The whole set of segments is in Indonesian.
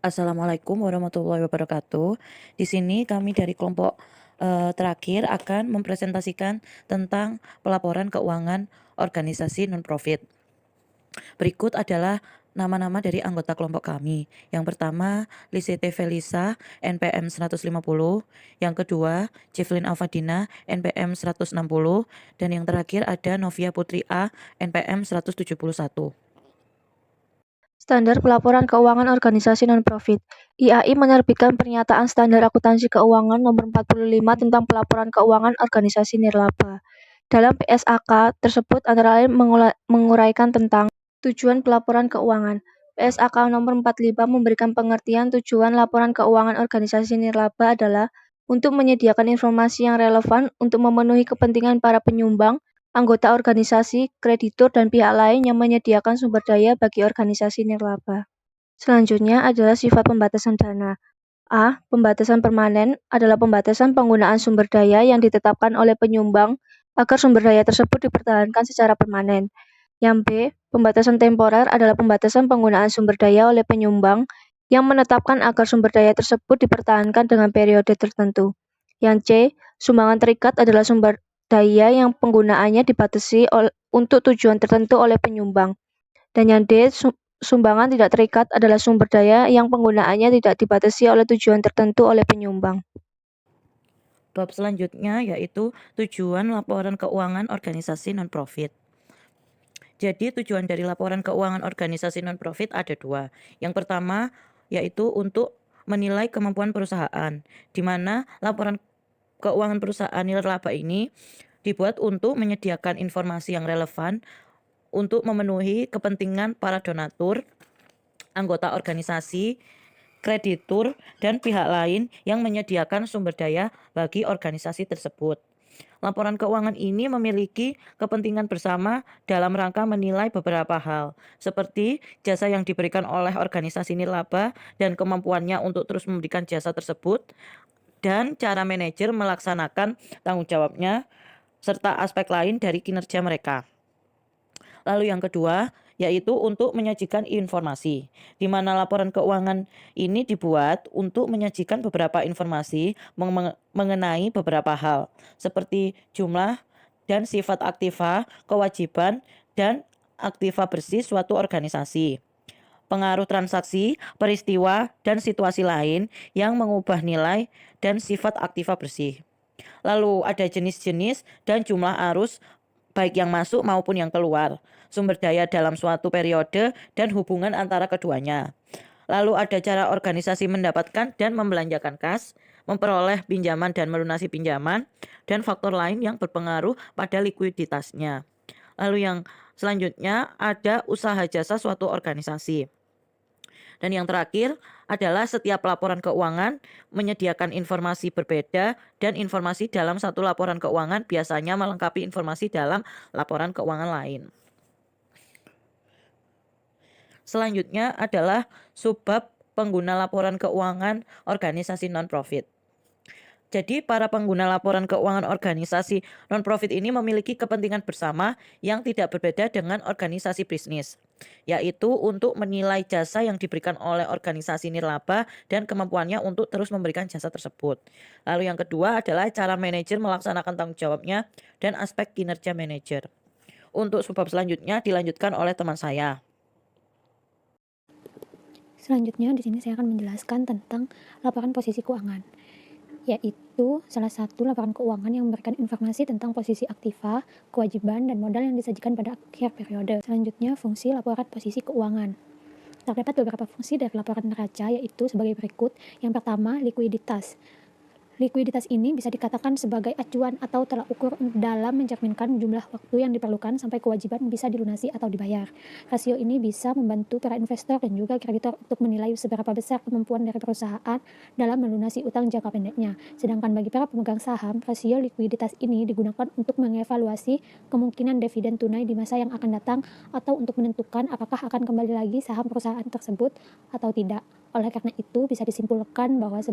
Assalamualaikum warahmatullahi wabarakatuh. Di sini kami dari kelompok terakhir akan mempresentasikan tentang pelaporan keuangan organisasi non-profit. Berikut adalah nama-nama dari anggota kelompok kami. Yang pertama, Lisete Felisa, NPM 150. Yang kedua, Jevlin Alfadina, NPM 160. Dan yang terakhir ada Novia Putri A, NPM 171. Standar Pelaporan Keuangan Organisasi Non-Profit. IAI menerbitkan Pernyataan Standar Akuntansi Keuangan Nomor 45 tentang Pelaporan Keuangan Organisasi Nirlaba. Dalam PSAK tersebut antara lain menguraikan tentang tujuan pelaporan keuangan. PSAK nomor 45 memberikan pengertian tujuan laporan keuangan organisasi nirlaba adalah untuk menyediakan informasi yang relevan untuk memenuhi kepentingan para penyumbang, anggota organisasi, kreditur, dan pihak lain yang menyediakan sumber daya bagi organisasi nirlaba. Selanjutnya adalah sifat pembatasan dana. A. Pembatasan permanen adalah pembatasan penggunaan sumber daya yang ditetapkan oleh penyumbang agar sumber daya tersebut dipertahankan secara permanen. Yang B. Pembatasan temporer adalah pembatasan penggunaan sumber daya oleh penyumbang yang menetapkan agar sumber daya tersebut dipertahankan dengan periode tertentu. Yang C. Sumbangan terikat adalah sumber daya yang penggunaannya dibatasi untuk tujuan tertentu oleh penyumbang. Dan yang D. Sumbangan tidak terikat adalah sumber daya yang penggunaannya tidak dibatasi oleh tujuan tertentu oleh penyumbang. Bab selanjutnya yaitu tujuan laporan keuangan organisasi non-profit. Jadi tujuan dari laporan keuangan organisasi non-profit ada dua. Yang pertama yaitu untuk menilai kemampuan perusahaan, di mana laporan keuangan perusahaan nirlaba ini dibuat untuk menyediakan informasi yang relevan untuk memenuhi kepentingan para donatur, anggota organisasi, kreditur, dan pihak lain yang menyediakan sumber daya bagi organisasi tersebut. Laporan keuangan ini memiliki kepentingan bersama dalam rangka menilai beberapa hal, seperti jasa yang diberikan oleh organisasi nirlaba dan kemampuannya untuk terus memberikan jasa tersebut, dan cara manajer melaksanakan tanggung jawabnya, serta aspek lain dari kinerja mereka. Lalu yang kedua, yaitu untuk menyajikan informasi, di mana laporan keuangan ini dibuat untuk menyajikan beberapa informasi mengenai beberapa hal, seperti jumlah dan sifat aktiva, kewajiban, dan aktiva bersih suatu organisasi, pengaruh transaksi, peristiwa, dan situasi lain yang mengubah nilai dan sifat aktiva bersih. Lalu ada jenis-jenis dan jumlah arus baik yang masuk maupun yang keluar, sumber daya dalam suatu periode, dan hubungan antara keduanya. Lalu ada cara organisasi mendapatkan dan membelanjakan kas, memperoleh pinjaman dan melunasi pinjaman, dan faktor lain yang berpengaruh pada likuiditasnya. Lalu yang selanjutnya ada usaha jasa suatu organisasi. Dan yang terakhir adalah setiap laporan keuangan menyediakan informasi berbeda dan informasi dalam satu laporan keuangan biasanya melengkapi informasi dalam laporan keuangan lain. Selanjutnya adalah subbab pengguna laporan keuangan organisasi non-profit. Jadi para pengguna laporan keuangan organisasi non-profit ini memiliki kepentingan bersama yang tidak berbeda dengan organisasi bisnis, yaitu untuk menilai jasa yang diberikan oleh organisasi nirlaba dan kemampuannya untuk terus memberikan jasa tersebut. Lalu yang kedua adalah cara manajer melaksanakan tanggung jawabnya dan aspek kinerja manajer. Untuk subbab selanjutnya dilanjutkan oleh teman saya. Selanjutnya di sini saya akan menjelaskan tentang laporan posisi keuangan, yaitu salah satu laporan keuangan yang memberikan informasi tentang posisi aktiva, kewajiban, dan modal yang disajikan pada akhir periode. Selanjutnya, fungsi laporan posisi keuangan. Terdapat beberapa fungsi dari laporan neraca, yaitu sebagai berikut. Yang pertama, likuiditas. Likuiditas ini bisa dikatakan sebagai acuan atau tolak ukur dalam mencerminkan jumlah waktu yang diperlukan sampai kewajiban bisa dilunasi atau dibayar. Rasio ini bisa membantu para investor dan juga kreditor untuk menilai seberapa besar kemampuan dari perusahaan dalam melunasi utang jangka pendeknya. Sedangkan bagi para pemegang saham, rasio likuiditas ini digunakan untuk mengevaluasi kemungkinan dividen tunai di masa yang akan datang atau untuk menentukan apakah akan kembali lagi saham perusahaan tersebut atau tidak. Oleh karena itu, bisa disimpulkan bahwa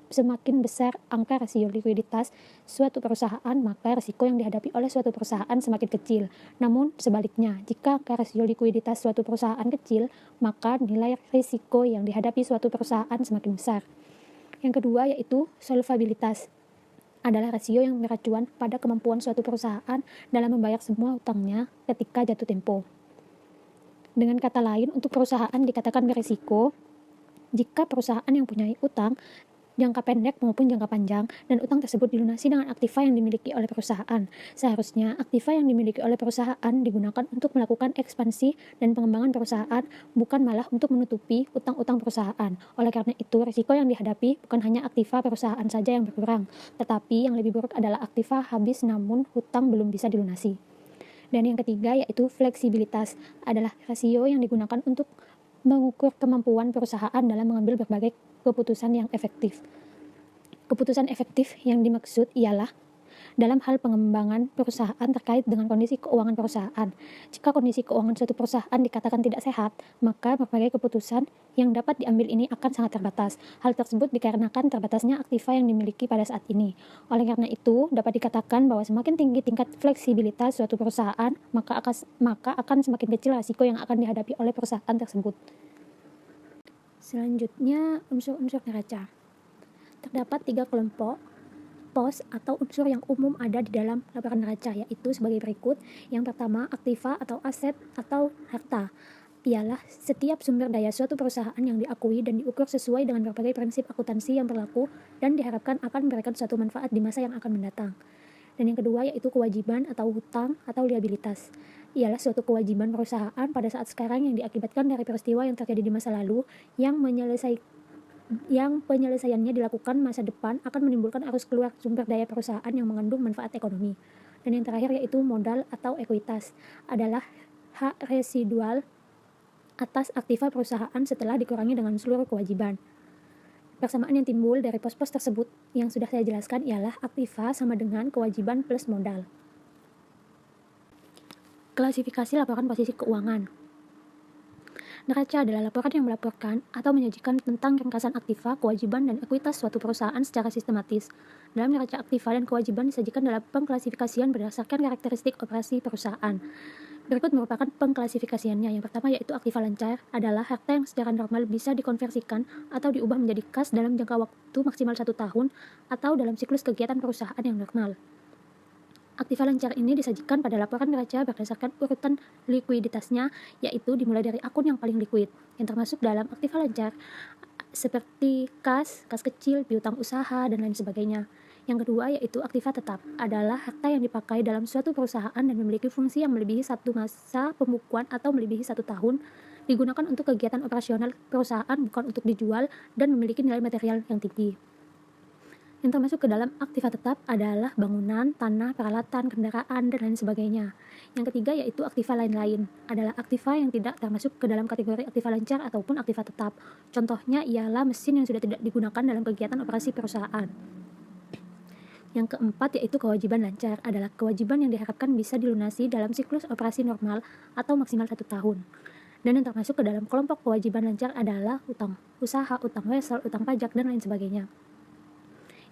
semakin besar angka rasio likuiditas suatu perusahaan, maka risiko yang dihadapi oleh suatu perusahaan semakin kecil. Namun sebaliknya, jika angka rasio likuiditas suatu perusahaan kecil, maka nilai risiko yang dihadapi suatu perusahaan semakin besar. Yang kedua yaitu solvabilitas, adalah rasio yang mengacuan pada kemampuan suatu perusahaan dalam membayar semua utangnya ketika jatuh tempo. Dengan kata lain, untuk perusahaan dikatakan berisiko jika perusahaan yang punya utang jangka pendek maupun jangka panjang, dan utang tersebut dilunasi dengan aktiva yang dimiliki oleh perusahaan. Seharusnya aktiva yang dimiliki oleh perusahaan digunakan untuk melakukan ekspansi dan pengembangan perusahaan, bukan malah untuk menutupi utang-utang perusahaan. Oleh karena itu, risiko yang dihadapi bukan hanya aktiva perusahaan saja yang berkurang, tetapi yang lebih buruk adalah aktiva habis namun hutang belum bisa dilunasi. Dan yang ketiga yaitu fleksibilitas, adalah rasio yang digunakan untuk mengukur kemampuan perusahaan dalam mengambil berbagai keputusan yang efektif. Keputusan efektif yang dimaksud ialah dalam hal pengembangan perusahaan terkait dengan kondisi keuangan perusahaan. Jika kondisi keuangan suatu perusahaan dikatakan tidak sehat, maka berbagai keputusan yang dapat diambil ini akan sangat terbatas. Hal tersebut dikarenakan terbatasnya aktiva yang dimiliki pada saat ini. Oleh karena itu, dapat dikatakan bahwa semakin tinggi tingkat fleksibilitas suatu perusahaan, maka akan semakin kecil risiko yang akan dihadapi oleh perusahaan tersebut. Selanjutnya, unsur-unsur neraca. Terdapat 3 kelompok pos atau unsur yang umum ada di dalam laporan neraca, yaitu sebagai berikut. Yang pertama, aktiva atau aset atau harta, ialah setiap sumber daya suatu perusahaan yang diakui dan diukur sesuai dengan berbagai prinsip akuntansi yang berlaku dan diharapkan akan memberikan suatu manfaat di masa yang akan mendatang. Dan yang kedua yaitu kewajiban atau hutang atau liabilitas, ialah suatu kewajiban perusahaan pada saat sekarang yang diakibatkan dari peristiwa yang terjadi di masa lalu yang penyelesaiannya dilakukan masa depan akan menimbulkan arus keluar sumber daya perusahaan yang mengandung manfaat ekonomi. Dan yang terakhir yaitu modal atau ekuitas, adalah hak residual atas aktiva perusahaan setelah dikurangi dengan seluruh kewajiban. Persamaan yang timbul dari pos-pos tersebut yang sudah saya jelaskan ialah aktiva sama dengan kewajiban plus modal. Klasifikasi laporan posisi keuangan. Neraca adalah laporan yang melaporkan atau menyajikan tentang ringkasan aktiva, kewajiban, dan ekuitas suatu perusahaan secara sistematis. Dalam neraca aktiva dan kewajiban disajikan dalam pengklasifikasian berdasarkan karakteristik operasi perusahaan. Berikut merupakan pengklasifikasiannya. Yang pertama yaitu aktiva lancar, adalah harta yang secara normal bisa dikonversikan atau diubah menjadi kas dalam jangka waktu maksimal 1 tahun atau dalam siklus kegiatan perusahaan yang normal. Aktiva lancar ini disajikan pada laporan neraca berdasarkan urutan likuiditasnya, yaitu dimulai dari akun yang paling likuid, yang termasuk dalam aktiva lancar seperti kas kecil, piutang usaha, dan lain sebagainya. Yang kedua yaitu aktiva tetap, adalah harta yang dipakai dalam suatu perusahaan dan memiliki fungsi yang melebihi satu masa pembukuan atau melebihi 1 tahun, digunakan untuk kegiatan operasional perusahaan bukan untuk dijual dan memiliki nilai material yang tinggi. Yang termasuk ke dalam aktiva tetap adalah bangunan, tanah, peralatan, kendaraan, dan lain sebagainya. Yang ketiga yaitu aktiva lain-lain, adalah aktiva yang tidak termasuk ke dalam kategori aktiva lancar ataupun aktiva tetap. Contohnya ialah mesin yang sudah tidak digunakan dalam kegiatan operasi perusahaan. Yang keempat yaitu kewajiban lancar, adalah kewajiban yang diharapkan bisa dilunasi dalam siklus operasi normal atau maksimal 1 tahun. Dan yang termasuk ke dalam kelompok kewajiban lancar adalah utang usaha, utang wesel, utang pajak, dan lain sebagainya.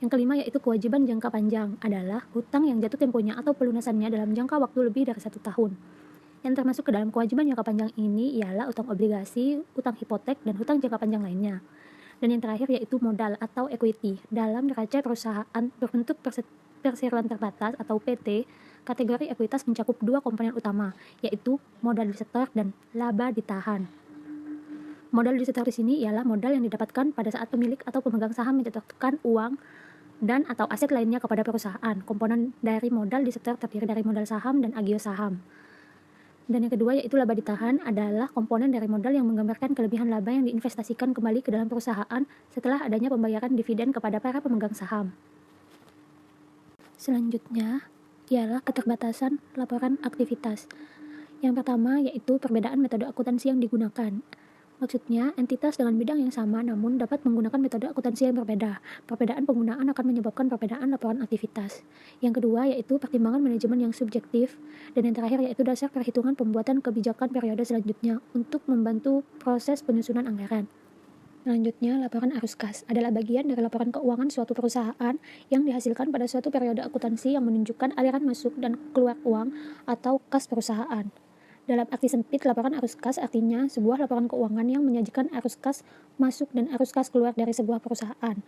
Yang kelima yaitu kewajiban jangka panjang, adalah hutang yang jatuh temponya atau pelunasannya dalam jangka waktu lebih dari 1 tahun. Yang termasuk ke dalam kewajiban jangka panjang ini ialah utang obligasi, utang hipotek, dan hutang jangka panjang lainnya. Dan yang terakhir yaitu modal atau equity. Dalam neraca perusahaan berbentuk perseroan terbatas atau PT, kategori ekuitas mencakup 2 komponen utama, yaitu modal disetor dan laba ditahan. Modal disetor di sini ialah modal yang didapatkan pada saat pemilik atau pemegang saham mencetakkan uang dan atau aset lainnya kepada perusahaan. Komponen dari modal disetor terdiri dari modal saham dan agio saham. Dan yang kedua yaitu laba ditahan, adalah komponen dari modal yang menggambarkan kelebihan laba yang diinvestasikan kembali ke dalam perusahaan setelah adanya pembayaran dividen kepada para pemegang saham. Selanjutnya ialah keterbatasan laporan aktivitas. Yang pertama yaitu perbedaan metode akuntansi yang digunakan. Maksudnya, entitas dengan bidang yang sama namun dapat menggunakan metode akuntansi yang berbeda. Perbedaan penggunaan akan menyebabkan perbedaan laporan aktivitas. Yang kedua yaitu pertimbangan manajemen yang subjektif. Dan yang terakhir yaitu dasar perhitungan pembuatan kebijakan periode selanjutnya untuk membantu proses penyusunan anggaran. Selanjutnya, laporan arus kas adalah bagian dari laporan keuangan suatu perusahaan yang dihasilkan pada suatu periode akuntansi yang menunjukkan aliran masuk dan keluar uang atau kas perusahaan. Dalam arti sempit, laporan arus kas artinya sebuah laporan keuangan yang menyajikan arus kas masuk dan arus kas keluar dari sebuah perusahaan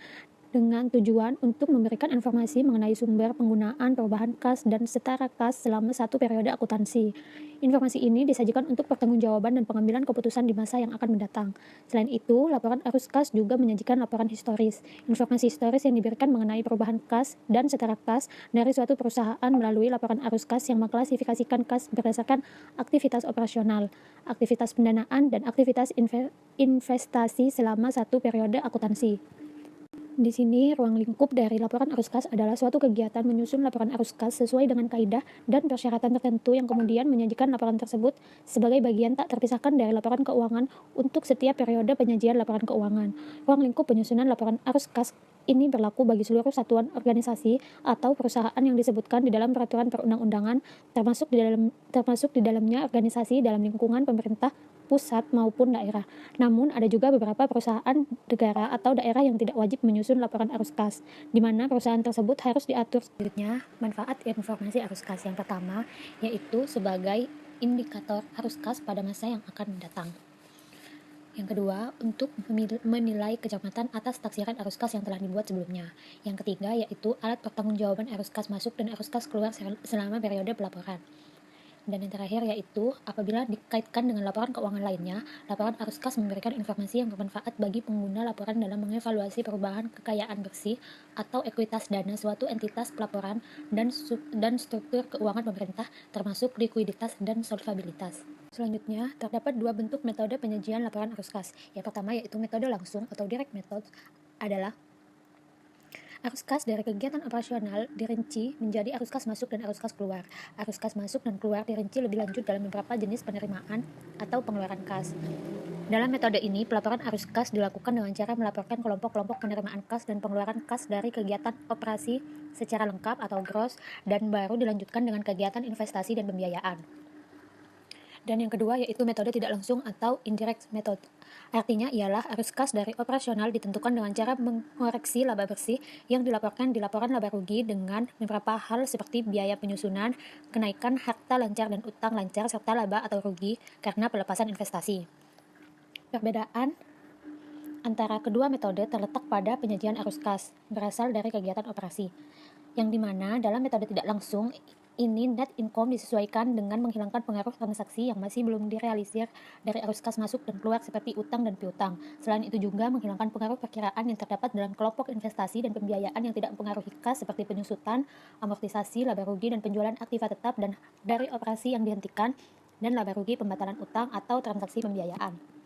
dengan tujuan untuk memberikan informasi mengenai sumber penggunaan perubahan kas dan setara kas selama satu periode akuntansi. Informasi ini disajikan untuk pertanggungjawaban dan pengambilan keputusan di masa yang akan mendatang. Selain itu, laporan arus kas juga menyajikan laporan historis. Informasi historis yang diberikan mengenai perubahan kas dan setara kas dari suatu perusahaan melalui laporan arus kas yang mengklasifikasikan kas berdasarkan aktivitas operasional, aktivitas pendanaan, dan aktivitas investasi selama satu periode akuntansi. Di sini, ruang lingkup dari laporan arus kas adalah suatu kegiatan menyusun laporan arus kas sesuai dengan kaidah dan persyaratan tertentu yang kemudian menyajikan laporan tersebut sebagai bagian tak terpisahkan dari laporan keuangan untuk setiap periode penyajian laporan keuangan. Ruang lingkup penyusunan laporan arus kas ini berlaku bagi seluruh satuan organisasi atau perusahaan yang disebutkan di dalam peraturan perundang-undangan, termasuk di dalamnya organisasi dalam lingkungan pemerintah pusat maupun daerah. Namun, ada juga beberapa perusahaan negara atau daerah yang tidak wajib menyusun laporan arus kas, di mana perusahaan tersebut harus diatur. Selanjutnya, manfaat informasi arus kas yang pertama yaitu sebagai indikator arus kas pada masa yang akan mendatang. Yang kedua, untuk menilai kecermatan atas taksiran arus kas yang telah dibuat sebelumnya. Yang ketiga, yaitu alat pertanggungjawaban arus kas masuk dan arus kas keluar selama periode pelaporan. Dan yang terakhir yaitu, apabila dikaitkan dengan laporan keuangan lainnya, laporan arus kas memberikan informasi yang bermanfaat bagi pengguna laporan dalam mengevaluasi perubahan kekayaan bersih atau ekuitas dana suatu entitas pelaporan dan struktur keuangan pemerintah, termasuk likuiditas dan solvabilitas. Selanjutnya, terdapat dua bentuk metode penyajian laporan arus kas. Yang pertama yaitu metode langsung atau direct method adalah arus kas dari kegiatan operasional dirinci menjadi arus kas masuk dan arus kas keluar. Arus kas masuk dan keluar dirinci lebih lanjut dalam beberapa jenis penerimaan atau pengeluaran kas. Dalam metode ini, pelaporan arus kas dilakukan dengan cara melaporkan kelompok-kelompok penerimaan kas dan pengeluaran kas dari kegiatan operasi secara lengkap atau gross, dan baru dilanjutkan dengan kegiatan investasi dan pembiayaan. Dan yang kedua yaitu metode tidak langsung atau indirect method. Artinya ialah arus kas dari operasional ditentukan dengan cara mengoreksi laba bersih yang dilaporkan di laporan laba rugi dengan beberapa hal seperti biaya penyusunan, kenaikan harta lancar dan utang lancar, serta laba atau rugi karena pelepasan investasi. Perbedaan antara kedua metode terletak pada penyajian arus kas berasal dari kegiatan operasi, yang dimana dalam metode tidak langsung ini net income disesuaikan dengan menghilangkan pengaruh transaksi yang masih belum direalisir dari arus kas masuk dan keluar seperti utang dan piutang. Selain itu juga menghilangkan pengaruh perkiraan yang terdapat dalam kelompok investasi dan pembiayaan yang tidak mempengaruhi kas seperti penyusutan, amortisasi, laba rugi dan penjualan aktiva tetap dan dari operasi yang dihentikan, dan laba rugi pembatalan utang atau transaksi pembiayaan.